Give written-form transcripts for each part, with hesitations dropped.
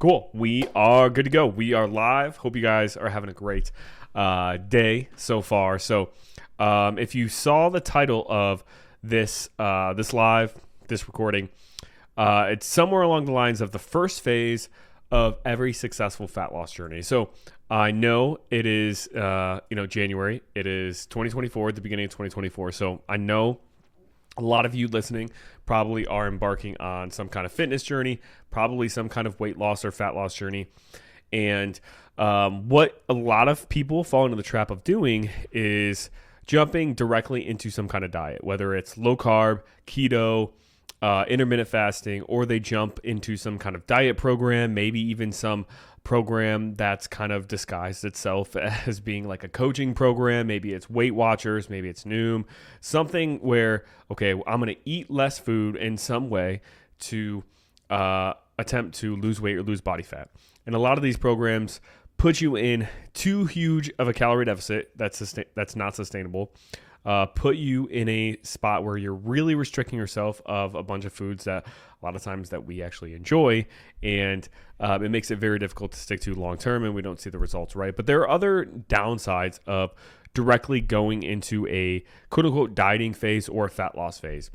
Cool. We are good to go. We are live. Hope you guys are having a great day so far. So, if you saw the title of this this recording, it's somewhere along the lines of the first phase of every successful fat loss journey. So, I know it is January. It is 2024, the beginning of 2024. So, I know a lot of you listening probably are embarking on some kind of fitness journey, probably some kind of weight loss or fat loss journey. And what a lot of people fall into the trap of doing is jumping directly into some kind of diet, whether it's low carb, keto, intermittent fasting, or they jump into some kind of diet program, maybe even some program that's kind of disguised itself as being like a coaching program. Maybe it's Weight Watchers, maybe it's Noom, something where, okay, I'm going to eat less food in some way to attempt to lose weight or lose body fat. And a lot of these programs put you in too huge of a calorie deficit that's not sustainable. Put you in a spot where you're really restricting yourself of a bunch of foods that a lot of times that we actually enjoy, and it makes it very difficult to stick to long term, and we don't see the results right. But there are other downsides of directly going into a quote unquote dieting phase or a fat loss phase,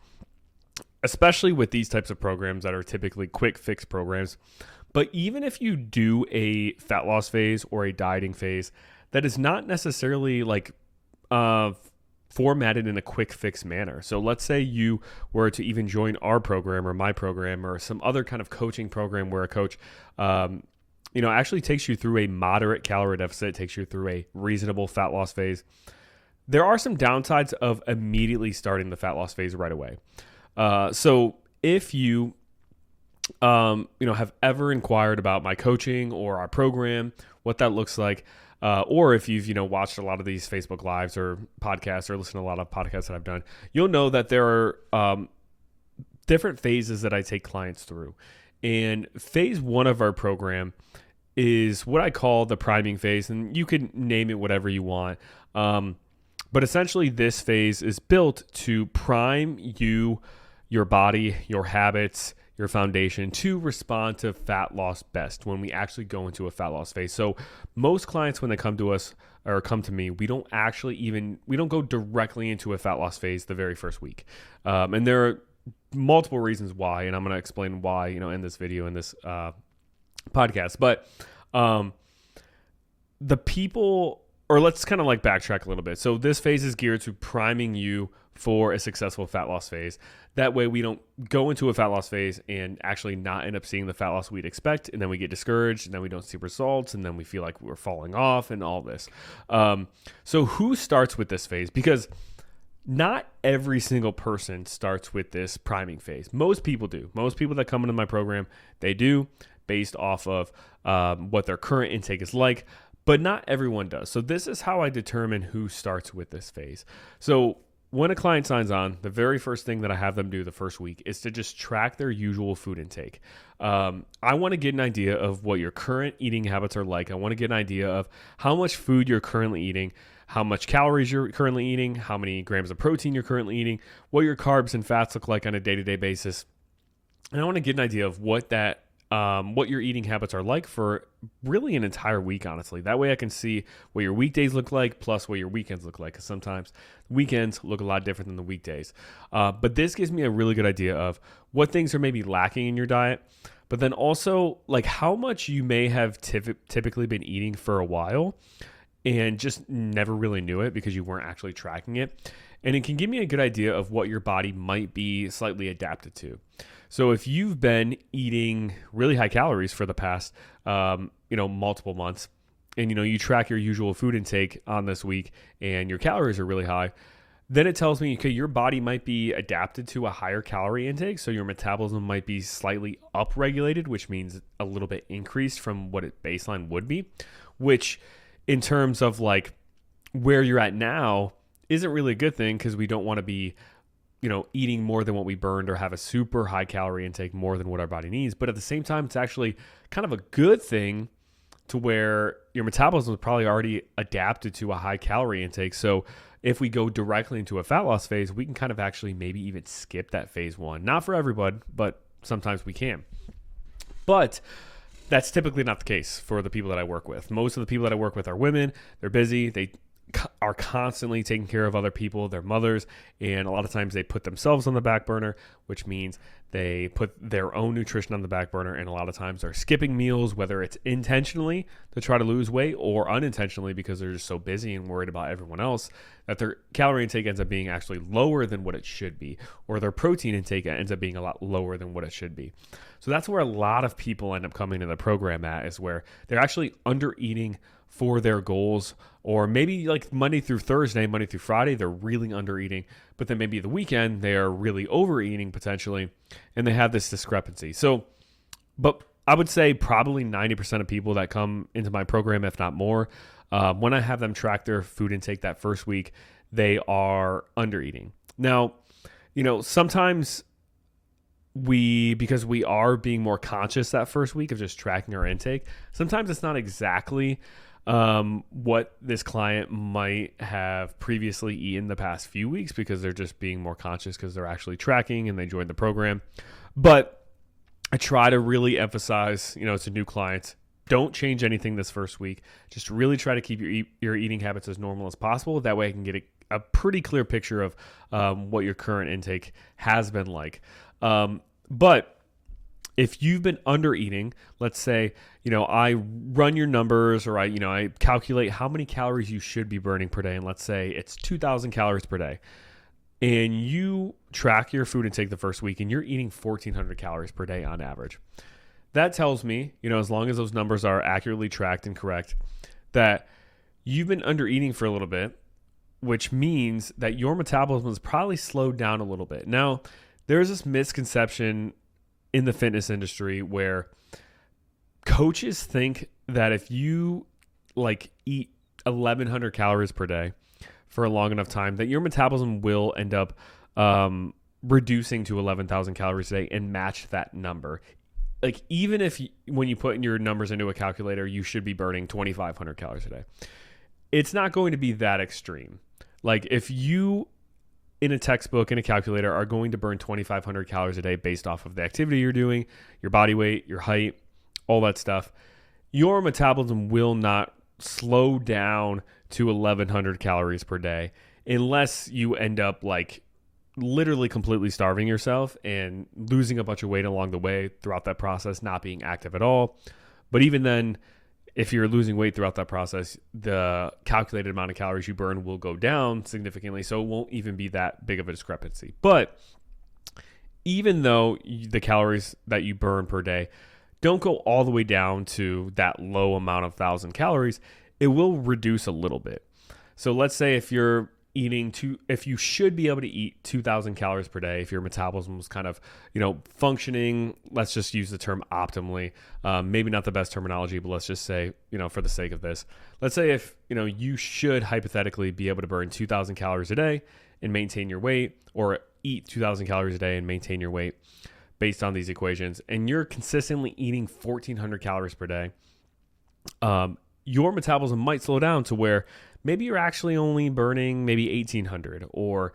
especially with these types of programs that are typically quick fix programs. But even if you do a fat loss phase or a dieting phase, that is not necessarily like formatted in a quick fix manner. So let's say you were to even join our program or my program or some other kind of coaching program where a coach, actually takes you through a moderate calorie deficit, takes you through a reasonable fat loss phase. There are some downsides of immediately starting the fat loss phase right away. So if you have ever inquired about my coaching or our program, what that looks like, or if you've, watched a lot of these Facebook Lives or podcasts or listened to a lot of podcasts that I've done, you'll know that there are different phases that I take clients through. And phase one of our program is what I call the priming phase, and you can name it whatever you want. But essentially this phase is built to prime you, your body, your habits, your foundation to respond to fat loss best when we actually go into a fat loss phase. So most clients, when they come to us or come to me, we don't go directly into a fat loss phase the very first week. And there are multiple reasons why, and I'm going to explain why, in this video, in this podcast. But the people, or let's kind of like backtrack a little bit. So this phase is geared to priming you for a successful fat loss phase. That way we don't go into a fat loss phase and actually not end up seeing the fat loss we'd expect, and then we get discouraged, and then we don't see results, and then we feel like we're falling off and all this. So who starts with this phase? Because not every single person starts with this priming phase. Most people do. Most people that come into my program, they do, based off of what their current intake is like, but not everyone does. So this is how I determine who starts with this phase. So when a client signs on, the very first thing that I have them do the first week is to just track their usual food intake. I want to get an idea of what your current eating habits are like. I want to get an idea of how much food you're currently eating, how much calories you're currently eating, how many grams of protein you're currently eating, what your carbs and fats look like on a day-to-day basis. And I want to get an idea of what your eating habits are like for really an entire week, honestly. That way I can see what your weekdays look like plus what your weekends look like, because sometimes weekends look a lot different than the weekdays. But this gives me a really good idea of what things are maybe lacking in your diet, but then also like how much you may have typically been eating for a while and just never really knew it because you weren't actually tracking it. And it can give me a good idea of what your body might be slightly adapted to. So if you've been eating really high calories for the past, multiple months, and, you track your usual food intake on this week and your calories are really high, then it tells me, okay, your body might be adapted to a higher calorie intake. So your metabolism might be slightly upregulated, which means a little bit increased from what its baseline would be, which in terms of like where you're at now isn't really a good thing, because we don't want to be eating more than what we burned or have a super high calorie intake more than what our body needs. But at the same time, it's actually kind of a good thing to where your metabolism is probably already adapted to a high calorie intake. So if we go directly into a fat loss phase, we can kind of actually maybe even skip that phase one. Not for everyone, but sometimes we can. But That's typically not the case for the people that I work with. Most of the people that I work with are women. They're busy. They are constantly taking care of other people, their mothers, and a lot of times they put themselves on the back burner, which means they put their own nutrition on the back burner, and a lot of times they're skipping meals, whether it's intentionally to try to lose weight or unintentionally because they're just so busy and worried about everyone else that their calorie intake ends up being actually lower than what it should be, or their protein intake ends up being a lot lower than what it should be. So that's where a lot of people end up coming to the program at, is where they're actually under eating for their goals, or maybe like Monday through Thursday, Monday through Friday, they're really under eating, but then maybe the weekend they are really overeating potentially, and they have this discrepancy. So, but I would say probably 90% of people that come into my program, if not more, when I have them track their food intake that first week, they are under eating. Now, sometimes because we are being more conscious that first week of just tracking our intake, sometimes it's not exactly what this client might have previously eaten the past few weeks, because they're just being more conscious because they're actually tracking and they joined the program. But I try to really emphasize, to new clients, don't change anything this first week. Just really try to keep your eating habits as normal as possible. That way I can get a pretty clear picture of what your current intake has been like. But if you've been under eating, let's say, I run your numbers, or I calculate how many calories you should be burning per day. And let's say it's 2,000 calories per day, and you track your food intake the first week and you're eating 1,400 calories per day on average. That tells me, as long as those numbers are accurately tracked and correct, that you've been under eating for a little bit, which means that your metabolism is probably slowed down a little bit. Now, there's this misconception in the fitness industry where coaches think that if you eat 1,100 calories per day for a long enough time, that your metabolism will end up reducing to 11,000 calories a day and match that number. Even if when you put in your numbers into a calculator, you should be burning 2,500 calories a day. It's not going to be that extreme. If you in a textbook, in a calculator, are going to burn 2,500 calories a day based off of the activity you're doing, your body weight, your height, all that stuff, your metabolism will not slow down to 1,100 calories per day unless you end up literally completely starving yourself and losing a bunch of weight along the way throughout that process, not being active at all. But even then, if you're losing weight throughout that process, the calculated amount of calories you burn will go down significantly, so it won't even be that big of a discrepancy. But even though the calories that you burn per day don't go all the way down to that low amount of 1,000 calories, it will reduce a little bit. So let's say if you're if you should be able to eat 2,000 calories per day, if your metabolism was kind of, functioning, let's just use the term optimally, maybe not the best terminology, but let's just say, for the sake of this, let's say if, you should hypothetically be able to burn 2,000 calories a day and maintain your weight, or eat 2,000 calories a day and maintain your weight based on these equations, and you're consistently eating 1,400 calories per day, your metabolism might slow down to where maybe you're actually only burning maybe 1,800 or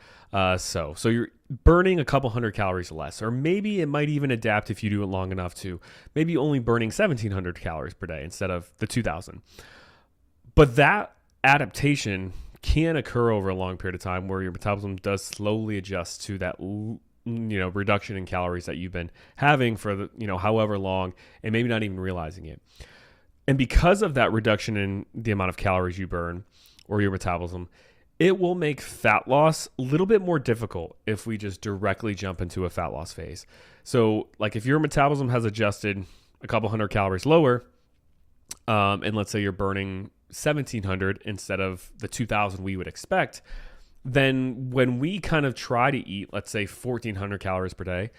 so. So you're burning a couple hundred calories less, or maybe it might even adapt if you do it long enough to maybe only burning 1,700 calories per day instead of the 2,000. But that adaptation can occur over a long period of time where your metabolism does slowly adjust to that reduction in calories that you've been having for the however long, and maybe not even realizing it. And because of that reduction in the amount of calories you burn or your metabolism, it will make fat loss a little bit more difficult if we just directly jump into a fat loss phase. So if your metabolism has adjusted a couple hundred calories lower, and let's say you're burning 1,700 instead of the 2,000 we would expect, then when we kind of try to eat, let's say 1,400 calories per day,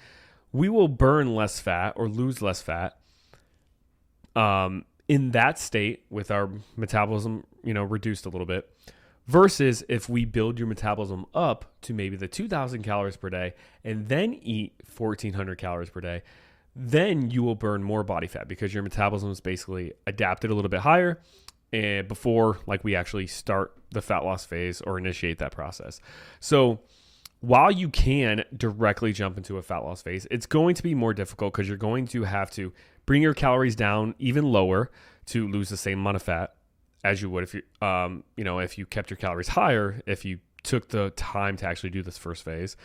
we will burn less fat or lose less fat in that state with our metabolism, reduced a little bit, versus if we build your metabolism up to maybe the 2,000 calories per day and then eat 1,400 calories per day, then you will burn more body fat because your metabolism is basically adapted a little bit higher and before we actually start the fat loss phase or initiate that process. So while you can directly jump into a fat loss phase, it's going to be more difficult because you're going to have to bring your calories down even lower to lose the same amount of fat as you would if you, if you kept your calories higher. If you took the time to actually do this first phase,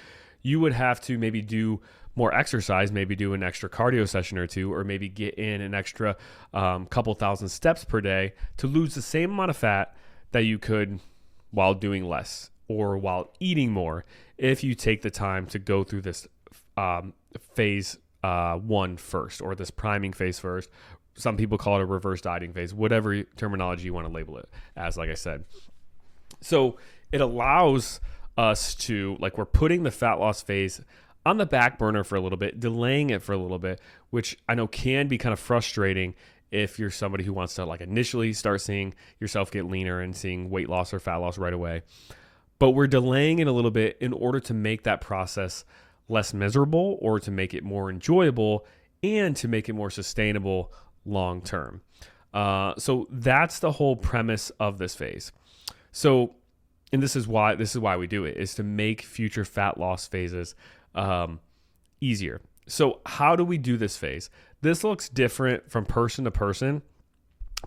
you would have to maybe do more exercise, maybe do an extra cardio session or two, or maybe get in an extra couple thousand steps per day to lose the same amount of fat that you could while doing less or while eating more, if you take the time to go through this phase 1 first, or this priming phase first. Some people call it a reverse dieting phase, whatever terminology you want to label it as, like I said. So it allows us to, like, we're putting the fat loss phase on the back burner for a little bit, delaying it for a little bit, which I know can be kind of frustrating if you're somebody who wants to, like, initially start seeing yourself get leaner and seeing weight loss or fat loss right away. But we're delaying it a little bit in order to make that process less miserable, or to make it more enjoyable, and to make it more sustainable long term. So that's the whole premise of this phase. So, and this is why we do it, is to make future fat loss phases easier. So how do we do this phase? This looks different from person to person,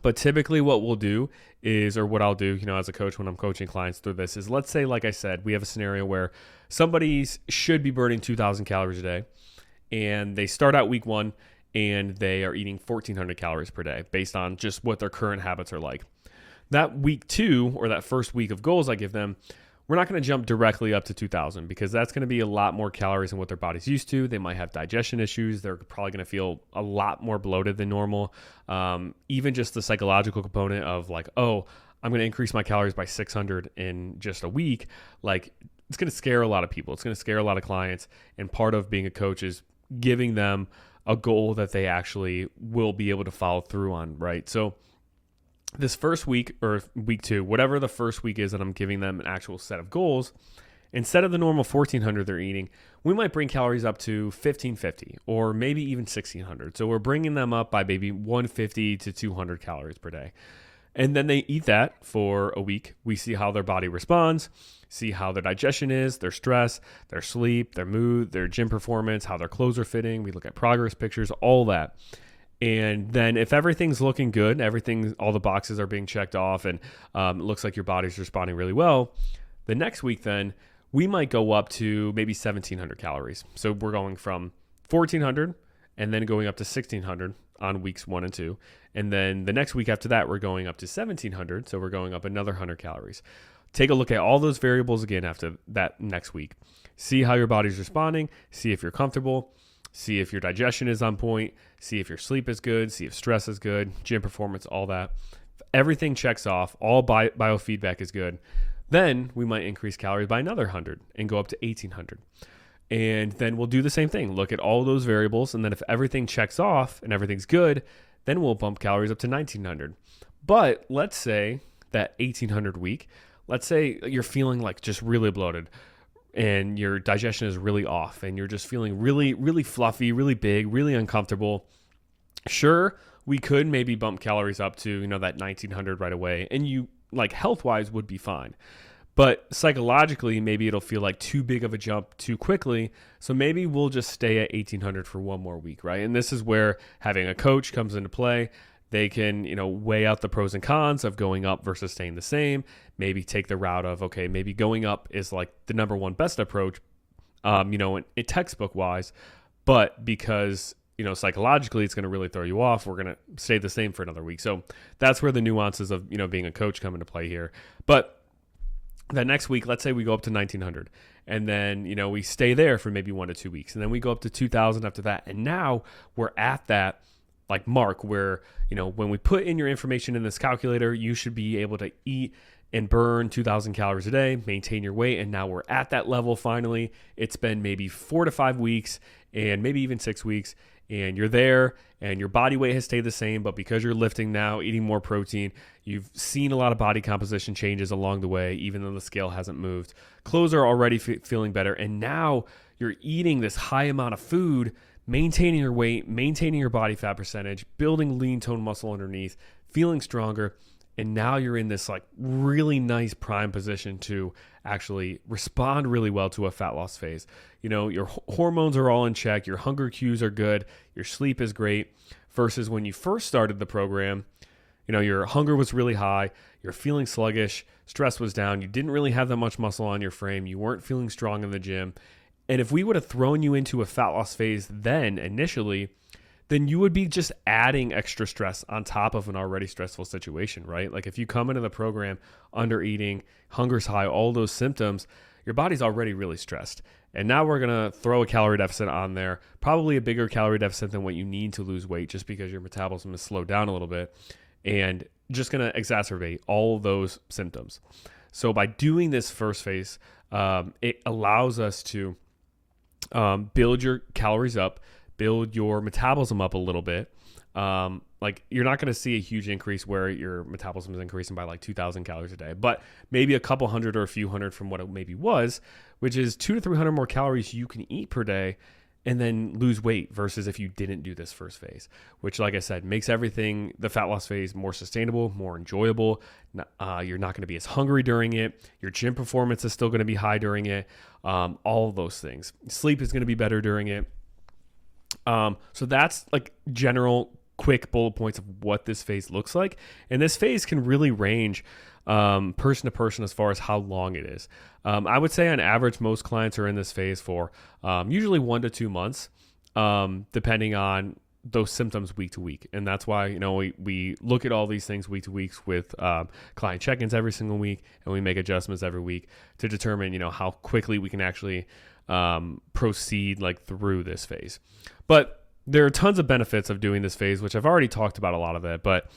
but typically what we'll do is, or what I'll do, as a coach when I'm coaching clients through this, is, let's say, like I said, we have a scenario where somebody should be burning 2,000 calories a day, and they start out week 1 and they are eating 1,400 calories per day based on just what their current habits are like. That week 2, or that first week of goals I give them, we're not going to jump directly up to 2,000, because that's going to be a lot more calories than what their body's used to. They might have digestion issues. They're probably going to feel a lot more bloated than normal. Even just the psychological component of, like, oh, I'm going to increase my calories by 600 in just a week. Like, it's going to scare a lot of people. It's going to scare a lot of clients. And part of being a coach is giving them a goal that they actually will be able to follow through on, right? So this first week, or week 2, whatever the first week is that I'm giving them an actual set of goals, instead of the normal 1,400 they're eating, we might bring calories up to 1,550, or maybe even 1,600. So we're bringing them up by maybe 150 to 200 calories per day. And then they eat that for a week. We see how their body responds, see how their digestion is, their stress, their sleep, their mood, their gym performance, how their clothes are fitting. We look at progress pictures, all that. And then if everything's looking good, all the boxes are being checked off, and it looks like your body's responding really well, the next week then we might go up to maybe 1,700 calories. So we're going from 1,400 and then going up to 1,600 on weeks 1 and 2. And then the next week after that, we're going up to 1,700. So we're going up another 100 calories. Take a look at all those variables again after that next week. See how your body's responding. See if you're comfortable. See if your digestion is on point. See if your sleep is good. See if stress is good. Gym performance, all that. If everything checks off, all biofeedback is good, then we might increase calories by another 100 and go up to 1,800. And then we'll do the same thing. Look at all those variables. And then if everything checks off and everything's good, then we'll bump calories up to 1,900. But let's say that 1,800 week, let's say you're feeling like just really bloated and your digestion is really off and you're just feeling really, really fluffy, really big, really uncomfortable. Sure, we could maybe bump calories up to, that 1,900 right away. And you, like, health-wise would be fine. But psychologically, maybe it'll feel like too big of a jump too quickly. So maybe we'll just stay at 1,800 for one more week, right? And this is where having a coach comes into play. They can, weigh out the pros and cons of going up versus staying the same. Maybe take the route of, okay, maybe going up is like the number one best approach, in textbook wise. But because, psychologically it's going to really throw you off, we're going to stay the same for another week. So that's where the nuances of, being a coach come into play here. But the next week, let's say we go up to 1,900 and then, we stay there for maybe 1 to 2 weeks. And then we go up to 2,000 after that. And now we're at that like mark where, when we put in your information in this calculator, you should be able to eat and burn 2,000 calories a day, maintain your weight. And now we're at that level finally. It's been maybe 4 to 5 weeks and maybe even 6 weeks. And you're there and your body weight has stayed the same, but because you're lifting now, eating more protein, you've seen a lot of body composition changes along the way, even though the scale hasn't moved. Clothes are already feeling better. And now you're eating this high amount of food, maintaining your weight, maintaining your body fat percentage, building lean tone muscle underneath, feeling stronger. And now you're in this like really nice prime position to actually respond really well to a fat loss phase. You know, your hormones are all in check, your hunger cues are good, your sleep is great, versus when you first started the program, you know, your hunger was really high, you're feeling sluggish, stress was down, you didn't really have that much muscle on your frame, you weren't feeling strong in the gym. And if we would have thrown you into a fat loss phase then initially, then you would be just adding extra stress on top of an already stressful situation, right? Like if you come into the program under eating, hunger's high, all those symptoms, your body's already really stressed. And now we're going to throw a calorie deficit on there, probably a bigger calorie deficit than what you need to lose weight just because your metabolism is slowed down a little bit, and just going to exacerbate all of those symptoms. So by doing this first phase, it allows us to build your calories up, build your metabolism up a little bit. Like you're not going to see a huge increase where your metabolism is increasing by like 2,000 calories a day, but maybe a couple hundred or a few hundred from what it maybe was, which is 200 to 300 more calories you can eat per day and then lose weight versus if you didn't do this first phase, which, like I said, makes everything, the fat loss phase, more sustainable, more enjoyable. You're not going to be as hungry during it. Your gym performance is still going to be high during it. All of those things. Sleep is going to be better during it. So that's like general quick bullet points of what this phase looks like. And this phase can really range person to person as far as how long it is. I would say on average, most clients are in this phase for usually 1 to 2 months, depending on those symptoms week to week. And that's why, you know, we look at all these things week to week with client check-ins every single week, and we make adjustments every week to determine, you know, how quickly we can actually proceed like through this phase. But there are tons of benefits of doing this phase, which I've already talked about a lot of it, but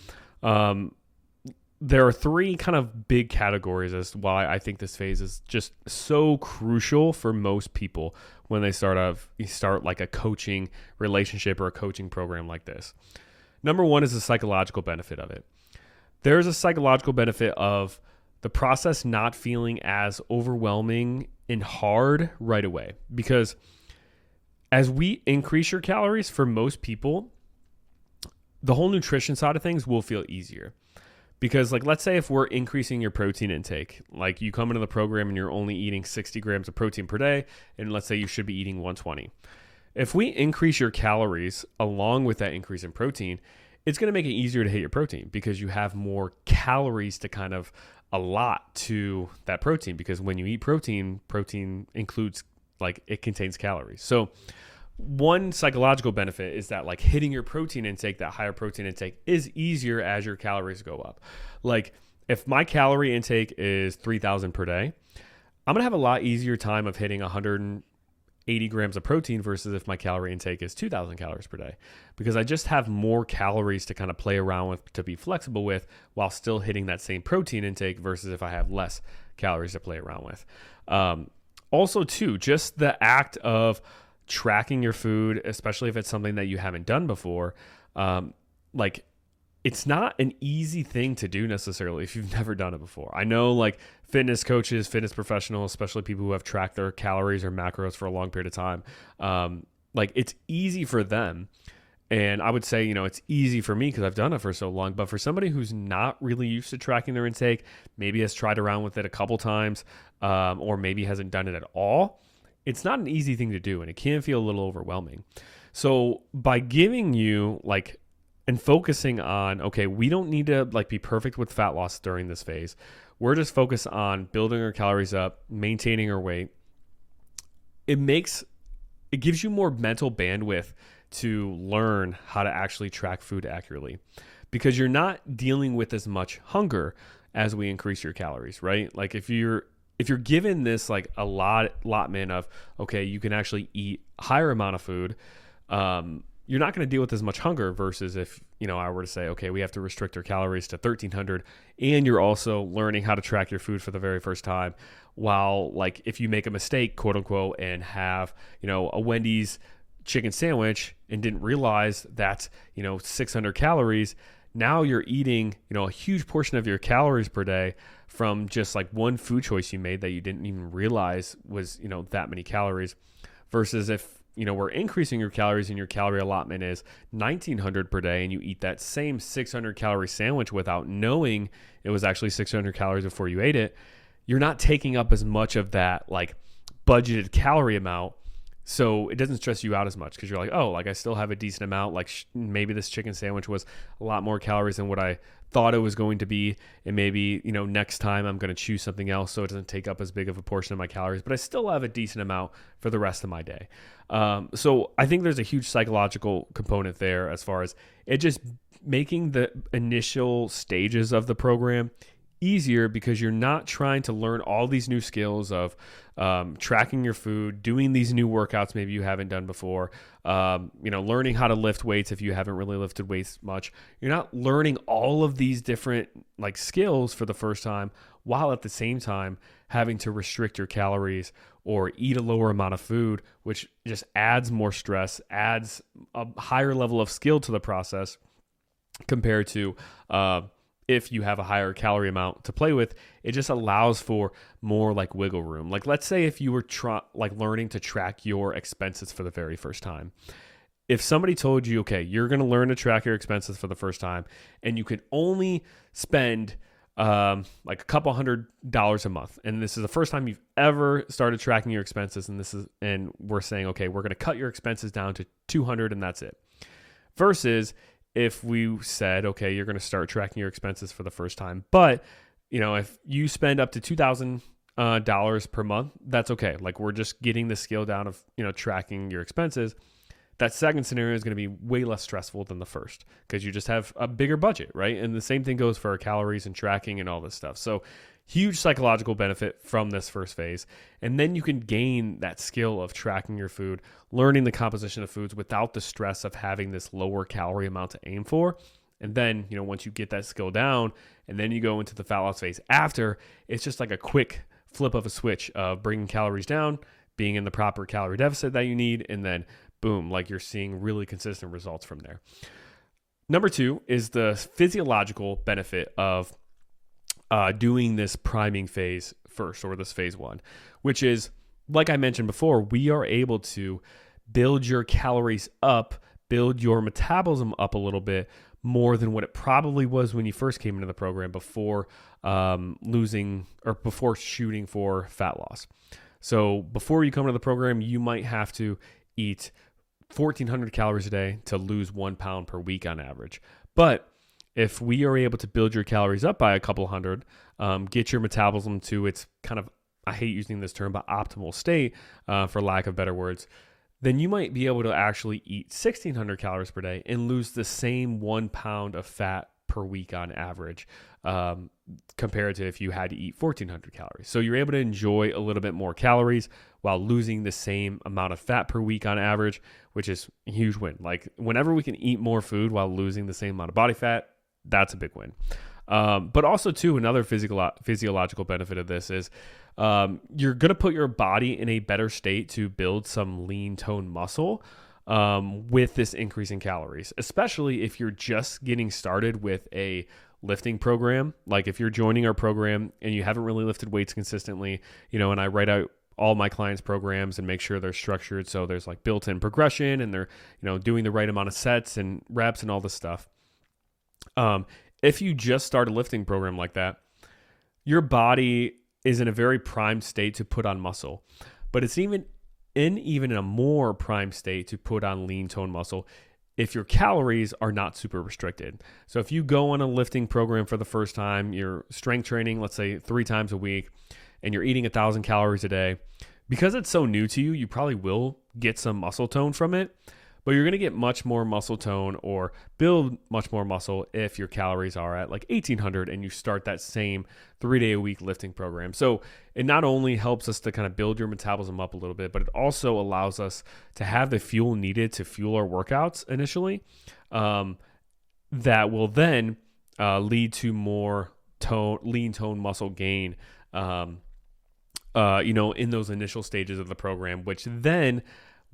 there are 3 kind of big categories as to why I think this phase is just so crucial for most people when they start like a coaching relationship or a coaching program like this. Number 1 is the psychological benefit of it. There's a psychological benefit of the process not feeling as overwhelming and hard right away, because as we increase your calories, for most people, the whole nutrition side of things will feel easier. Because like, let's say if we're increasing your protein intake, like you come into the program and you're only eating 60 grams of protein per day, and let's say you should be eating 120. If we increase your calories along with that increase in protein, it's going to make it easier to hit your protein because you have more calories to kind of allot to that protein. Because when you eat protein, protein includes, like, it contains calories. So one psychological benefit is that like hitting your protein intake, that higher protein intake, is easier as your calories go up. Like if my calorie intake is 3,000 per day, I'm gonna have a lot easier time of hitting 180 grams of protein versus if my calorie intake is 2,000 calories per day, because I just have more calories to kind of play around with, to be flexible with, while still hitting that same protein intake versus if I have less calories to play around with. Also too, just the act of tracking your food, especially if it's something that you haven't done before, like it's not an easy thing to do necessarily if you've never done it before. I know like fitness coaches, fitness professionals, especially people who have tracked their calories or macros for a long period of time, like it's easy for them. And I would say, you know, it's easy for me because I've done it for so long. But for somebody who's not really used to tracking their intake, maybe has tried around with it a couple times, or maybe hasn't done it at all, it's not an easy thing to do, and it can feel a little overwhelming. So by giving you like and focusing on, okay, we don't need to like be perfect with fat loss during this phase. We're just focused on building our calories up, maintaining our weight. It gives you more mental bandwidth to learn how to actually track food accurately, because you're not dealing with as much hunger as we increase your calories, right? Like if you're given this like a allotment of, okay, you can actually eat a higher amount of food, you're not going to deal with as much hunger versus if, you know, I were to say, okay, we have to restrict our calories to 1,300, and you're also learning how to track your food for the very first time. While like if you make a mistake, quote unquote, and have, you know, a Wendy's chicken sandwich and didn't realize that's, you know, 600 calories, now you're eating, you know, a huge portion of your calories per day from just like one food choice you made that you didn't even realize was, you know, that many calories, versus if we're increasing your calories and your calorie allotment is 1900 per day, and you eat that same 600 calorie sandwich without knowing it was actually 600 calories before you ate it, you're not taking up as much of that like budgeted calorie amount. So it doesn't stress you out as much because you're like, oh, like I still have a decent amount. Like maybe this chicken sandwich was a lot more calories than what I thought it was going to be. And maybe, next time I'm going to choose something else so it doesn't take up as big of a portion of my calories, but I still have a decent amount for the rest of my day. So I think there's a huge psychological component there as far as it just making the initial stages of the program easier because you're not trying to learn all these new skills of tracking your food, doing these new workouts maybe you haven't done before, learning how to lift weights if you haven't really lifted weights much. You're not learning all of these different like skills for the first time while at the same time having to restrict your calories or eat a lower amount of food, which just adds more stress, adds a higher level of skill to the process compared to if you have a higher calorie amount to play with. It just allows for more like wiggle room. Like let's say if you were learning to track your expenses for the very first time. If somebody told you, okay, you're going to learn to track your expenses for the first time and you can only spend like a couple $100 a month, and this is the first time you've ever started tracking your expenses, and we're saying, okay, we're going to cut your expenses down to 200 and that's it. Versus if we said, okay, you're going to start tracking your expenses for the first time, but if you spend up to $2,000 per month, that's okay. Like we're just getting the skill down of, tracking your expenses. That second scenario is going to be way less stressful than the first because you just have a bigger budget, right? And the same thing goes for our calories and tracking and all this stuff. So huge psychological benefit from this first phase. And then you can gain that skill of tracking your food, learning the composition of foods without the stress of having this lower calorie amount to aim for. And then, once you get that skill down and then you go into the fat loss phase after, it's just like a quick flip of a switch of bringing calories down, being in the proper calorie deficit that you need, and then boom, like you're seeing really consistent results from there. Number 2 is the physiological benefit of doing this priming phase first, or this phase 1, which is, like I mentioned before, we are able to build your calories up, build your metabolism up a little bit more than what it probably was when you first came into the program before before shooting for fat loss. So before you come into the program, you might have to eat 1,400 calories a day to lose 1 pound per week on average. But if we are able to build your calories up by a couple hundred, get your metabolism to its kind of, I hate using this term, but optimal state, for lack of better words, then you might be able to actually eat 1,600 calories per day and lose the same 1 pound of fat per week on average, compared to if you had to eat 1,400 calories. So you're able to enjoy a little bit more calories while losing the same amount of fat per week on average, which is a huge win. Like whenever we can eat more food while losing the same amount of body fat, that's a big win. But also too, another physiological benefit of this is you're going to put your body in a better state to build some lean tone muscle with this increase in calories, especially if you're just getting started with a lifting program. Like if you're joining our program and you haven't really lifted weights consistently, and I write out all my clients' programs and make sure they're structured so there's like built-in progression and they're, doing the right amount of sets and reps and all this stuff. If you just start a lifting program like that, your body is in a very primed state to put on muscle, but it's even in a more primed state to put on lean tone muscle if your calories are not super restricted. So if you go on a lifting program for the first time, you're strength training, let's say 3 times a week, and you're eating 1,000 calories a day, because it's so new to you, you probably will get some muscle tone from it, but you're going to get much more muscle tone or build much more muscle if your calories are at like 1,800 and you start that same 3-day-a-week lifting program. So it not only helps us to kind of build your metabolism up a little bit, but it also allows us to have the fuel needed to fuel our workouts initially, that will then lead to more lean tone muscle gain, in those initial stages of the program, which then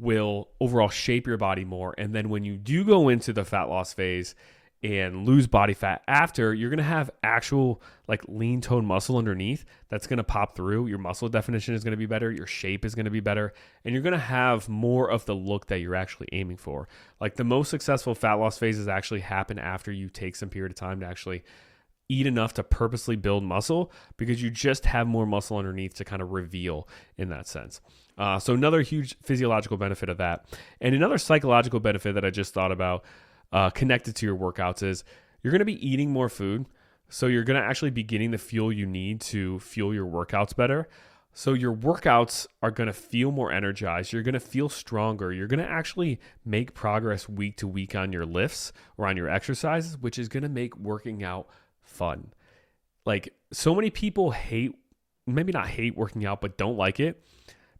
will overall shape your body more. And then when you do go into the fat loss phase, and lose body fat after, you're going to have actual like lean toned muscle underneath that's going to pop through. Your muscle definition is going to be better. Your shape is going to be better. And you're going to have more of the look that you're actually aiming for. Like the most successful fat loss phases actually happen after you take some period of time to actually eat enough to purposely build muscle, because you just have more muscle underneath to kind of reveal in that sense. So another huge physiological benefit of that. And another psychological benefit that I just thought about connected to your workouts is you're going to be eating more food. So you're going to actually be getting the fuel you need to fuel your workouts better. So your workouts are going to feel more energized. You're going to feel stronger. You're going to actually make progress week to week on your lifts or on your exercises, which is going to make working out fun. Like so many people maybe not hate working out, but don't like it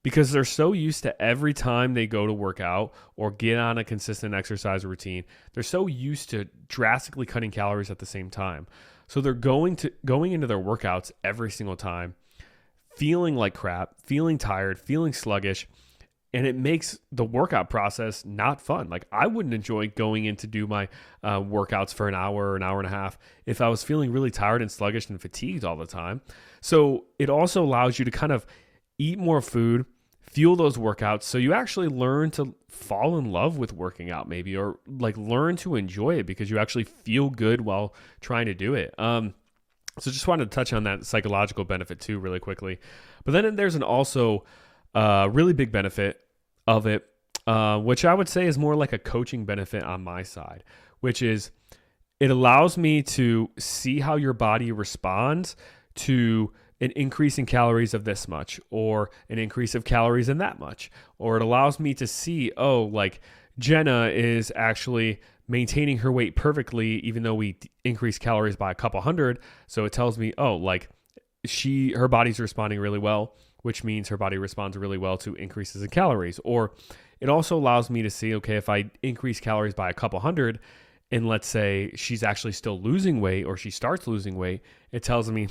because they're so used to every time they go to work out or get on a consistent exercise routine, they're so used to drastically cutting calories at the same time. So they're going into their workouts every single time, feeling like crap, feeling tired, feeling sluggish, and it makes the workout process not fun. Like I wouldn't enjoy going in to do my workouts for an hour or an hour and a half if I was feeling really tired and sluggish and fatigued all the time. So it also allows you to kind of eat more food, fuel those workouts, so you actually learn to fall in love with working out maybe, or like learn to enjoy it because you actually feel good while trying to do it. So just wanted to touch on that psychological benefit too really quickly. But then there's an also really big benefit of it, which I would say is more like a coaching benefit on my side, which is it allows me to see how your body responds to an increase in calories of this much, or an increase of calories in that much. Or it allows me to see, oh, like Jenna is actually maintaining her weight perfectly, even though we increase calories by a couple hundred. So it tells me, oh, like her body's responding really well, which means her body responds really well to increases in calories. Or it also allows me to see, okay, if I increase calories by a couple hundred, and let's say she's actually still losing weight or she starts losing weight, it tells me,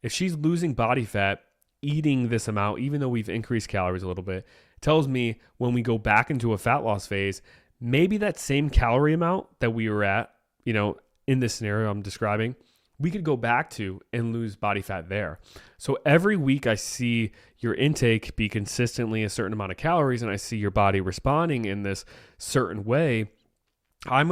if she's losing body fat, eating this amount, even though we've increased calories a little bit, it tells me when we go back into a fat loss phase, maybe that same calorie amount that we were at, in this scenario I'm describing, we could go back to and lose body fat there. So every week I see your intake be consistently a certain amount of calories, and I see your body responding in this certain way. I'm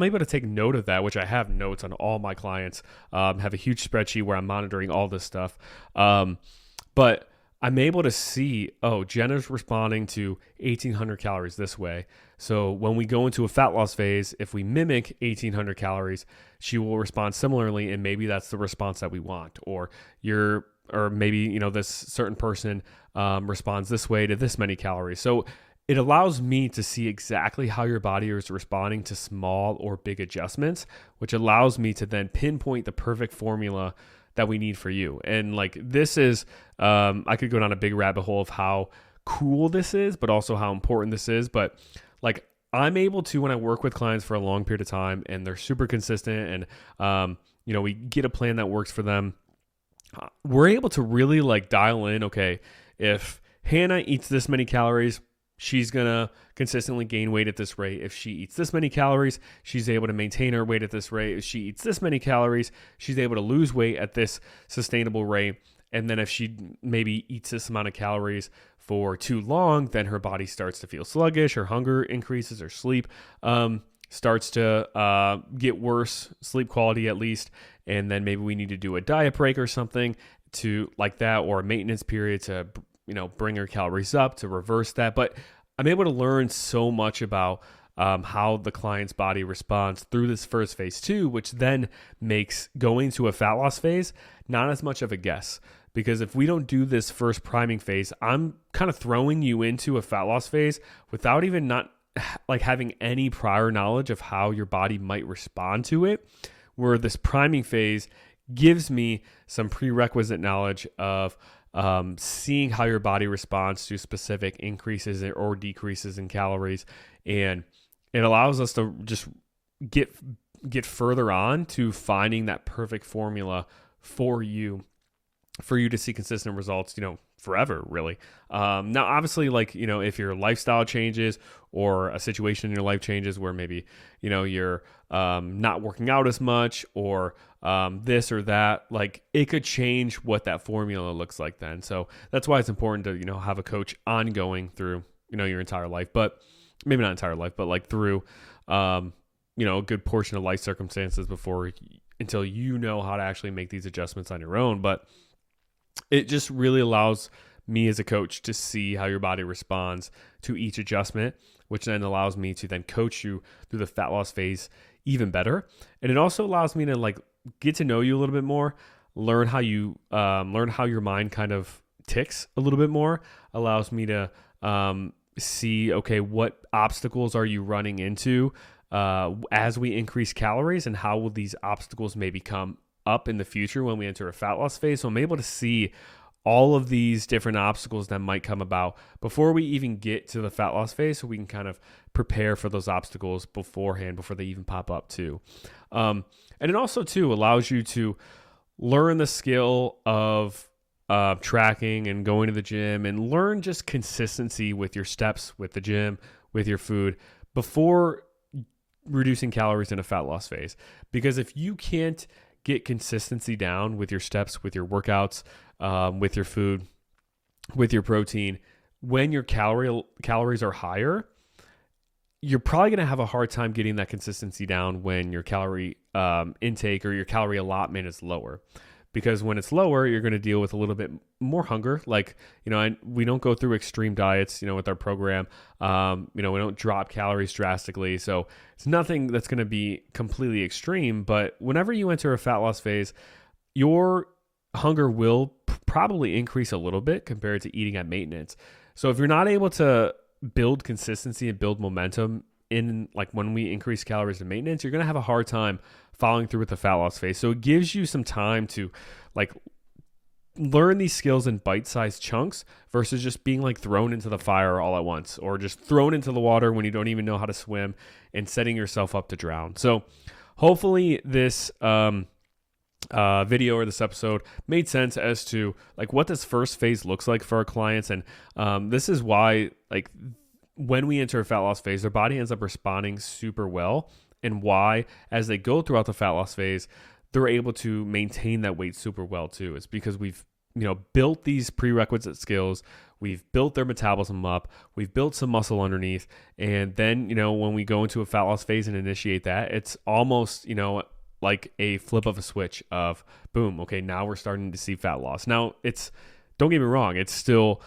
able to take note of that, which I have notes on all my clients, have a huge spreadsheet where I'm monitoring all this stuff. But I'm able to see, oh, Jenna's responding to 1,800 calories this way. So when we go into a fat loss phase, if we mimic 1,800 calories, she will respond similarly, and maybe that's the response that we want. Or maybe, this certain person responds this way to this many calories. So it allows me to see exactly how your body is responding to small or big adjustments, which allows me to then pinpoint the perfect formula that we need for you. And like this is, I could go down a big rabbit hole of how cool this is, but also how important this is. But like I'm able to, when I work with clients for a long period of time and they're super consistent and, we get a plan that works for them, we're able to really like dial in, okay, if Hannah eats this many calories, she's going to consistently gain weight at this rate. If she eats this many calories, she's able to maintain her weight at this rate. If she eats this many calories, she's able to lose weight at this sustainable rate. And then if she maybe eats this amount of calories for too long, then her body starts to feel sluggish, her hunger increases, her sleep starts to get worse, sleep quality at least. And then maybe we need to do a diet break or something to like that, or a maintenance period to bring her calories up to reverse that. But I'm able to learn so much about how the client's body responds through this first phase too, which then makes going to a fat loss phase not as much of a guess. Because if we don't do this first priming phase, I'm kind of throwing you into a fat loss phase without even not like having any prior knowledge of how your body might respond to it, where this priming phase gives me some prerequisite knowledge of seeing how your body responds to specific increases or decreases in calories. And it allows us to just get further on to finding that perfect formula for you to see consistent results, forever, really. Now, obviously, like, if your lifestyle changes or a situation in your life changes where maybe, you're not working out as much or this or that, like it could change what that formula looks like then. So that's why it's important to, have a coach ongoing through, your entire life, but maybe not entire life, but like through, a good portion of life circumstances until you know how to actually make these adjustments on your own. But it just really allows me as a coach to see how your body responds to each adjustment, which then allows me to then coach you through the fat loss phase even better. And it also allows me to like get to know you a little bit more, learn how your mind kind of ticks a little bit more, allows me to see, okay, what obstacles are you running into as we increase calories, and how will these obstacles maybe come up in the future when we enter a fat loss phase. So I'm able to see all of these different obstacles that might come about before we even get to the fat loss phase, so we can kind of prepare for those obstacles beforehand, before they even pop up too. And it also too allows you to learn the skill of tracking and going to the gym, and learn just consistency with your steps, with the gym, with your food before reducing calories in a fat loss phase. Because if you can't get consistency down with your steps, with your workouts, with your food, with your protein, when your calories are higher, you're probably going to have a hard time getting that consistency down when your calorie intake or your calorie allotment is lower. Because when it's lower, you're going to deal with a little bit more hunger. Like, we don't go through extreme diets, with our program. We don't drop calories drastically. So it's nothing that's going to be completely extreme. But whenever you enter a fat loss phase, your hunger will probably increase a little bit compared to eating at maintenance. So if you're not able to build consistency and build momentum in like when we increase calories in maintenance, you're going to have a hard time following through with the fat loss phase. So it gives you some time to like learn these skills in bite-sized chunks versus just being like thrown into the fire all at once, or just thrown into the water when you don't even know how to swim and setting yourself up to drown. So hopefully this video or this episode made sense as to like what this first phase looks like for our clients. And this is why like when we enter a fat loss phase, their body ends up responding super well, and why as they go throughout the fat loss phase, they're able to maintain that weight super well too. It's because we've built these prerequisite skills, we've built their metabolism up, we've built some muscle underneath, and then when we go into a fat loss phase and initiate that, it's almost like a flip of a switch of boom, okay, now we're starting to see fat loss. Now don't get me wrong, it's still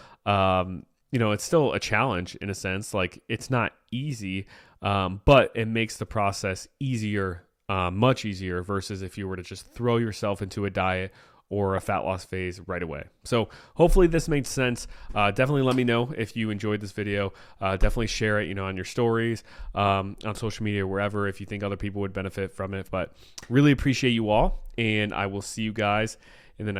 it's still a challenge in a sense. Like it's not easy, but it makes the process easier, much easier versus if you were to just throw yourself into a diet or a fat loss phase right away. So hopefully this made sense. Definitely let me know if you enjoyed this video. Definitely share it, on your stories, on social media, wherever, if you think other people would benefit from it. But really appreciate you all, and I will see you guys in the next